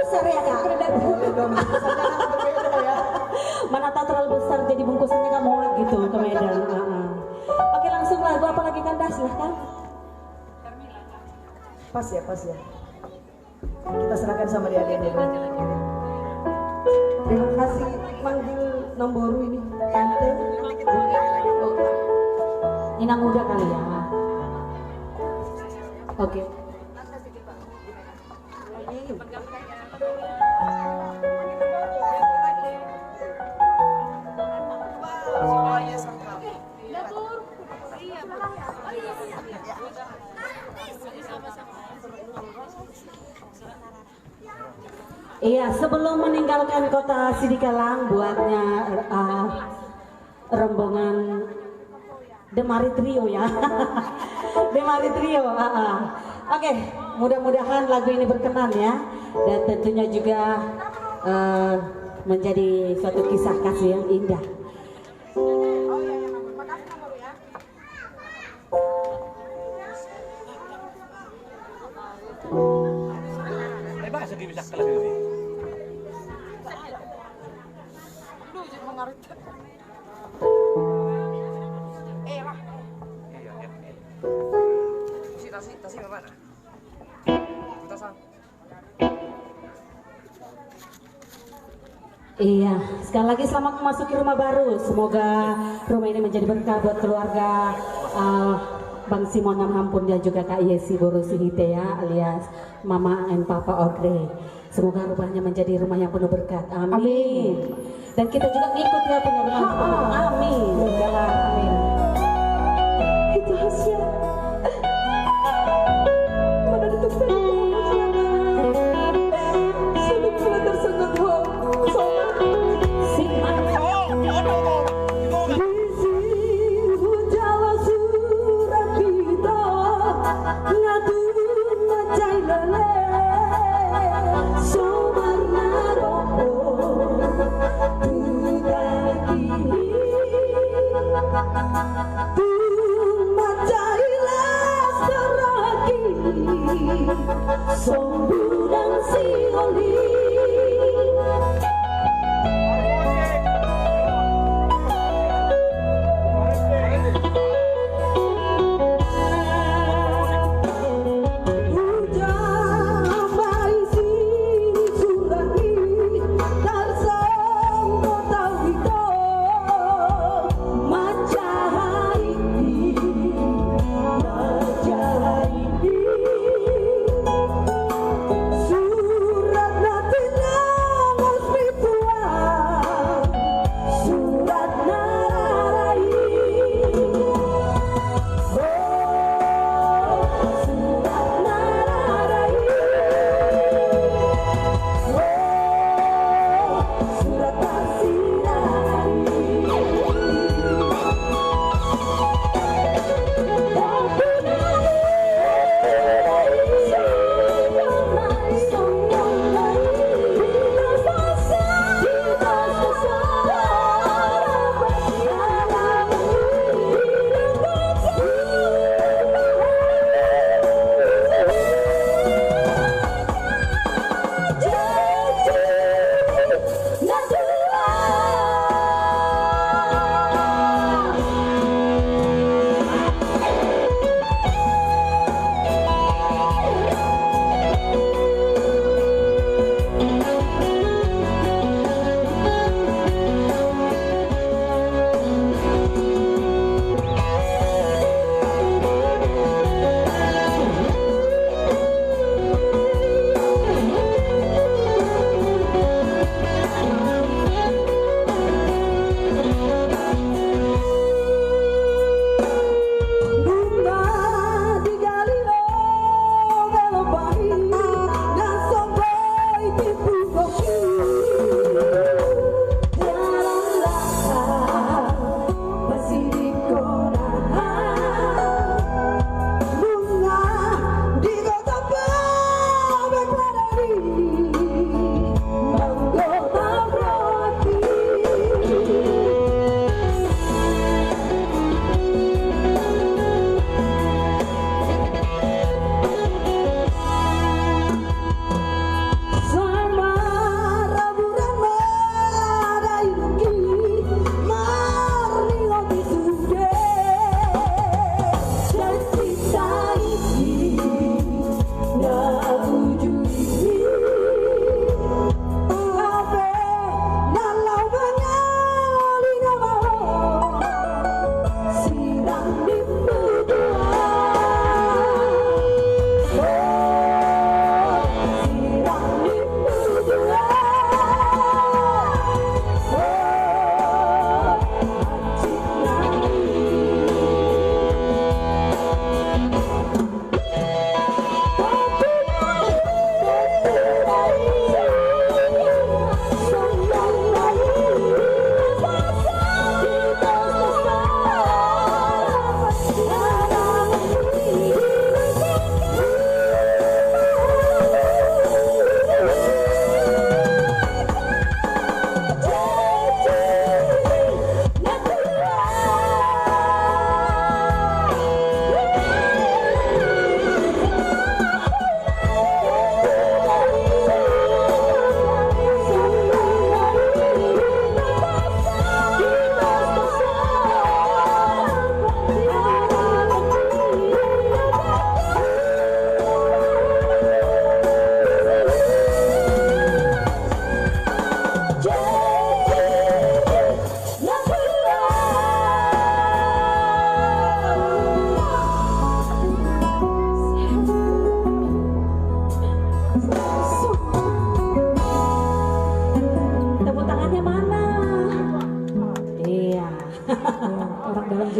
besar ya kak? Boleh dong, bungkusannya kan berbeda ya. Mana tahu terlalu besar jadi bungkusannya nggak muat gitu ke Medan. Oke langsung lagu apa lagi Kanda silahkan. Pas ya, pas ya. Kita serahkan sama dia dulu. Terima kasih manggil Nomboru ini tante. Oh, Inang muda kali ya. Oke. Iya, sebelum meninggalkan kota Sidikalang buatnya rombongan Demari Trio ya. Demari Trio. Oke, mudah-mudahan lagu ini berkenan ya, dan tentunya juga menjadi suatu kisah kasih yang indah. Bisa kelas ini. Tasi mana? Iya, sekali lagi selamat memasuki rumah baru. Semoga rumah ini menjadi berkah buat keluarga Bang Simon Hampun dan juga Kak Yesi Borusi Hitea alias Mama and Papa Audrey. Semoga rumahnya menjadi rumah yang penuh berkat. Amin. Dan kita juga ikut ya punya rumah. Amin. Amin. Itu hasil. Mana ditukar? Sudah mulai tersengat Sombudang si oli. Surat nanti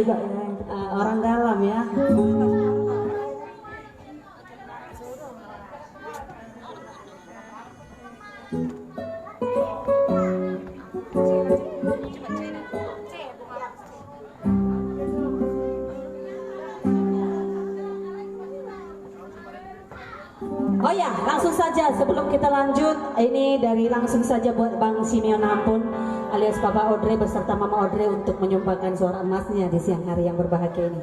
juga ya. Orang dalam ya. Oh ya, langsung saja sebelum kita lanjut, ini dari langsung saja buat Bang Simeon Hampun alias Papa Audrey beserta Mama Audrey untuk menyumbangkan suara emasnya di siang hari yang berbahagia ini.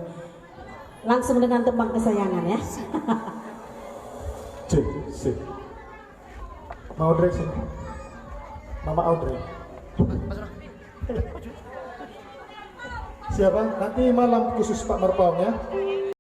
Langsung dengan tembang kesayangan ya. C. Mama Audrey sini. Mama Audrey. Siapa? Nanti malam khusus Pak Marpaung ya.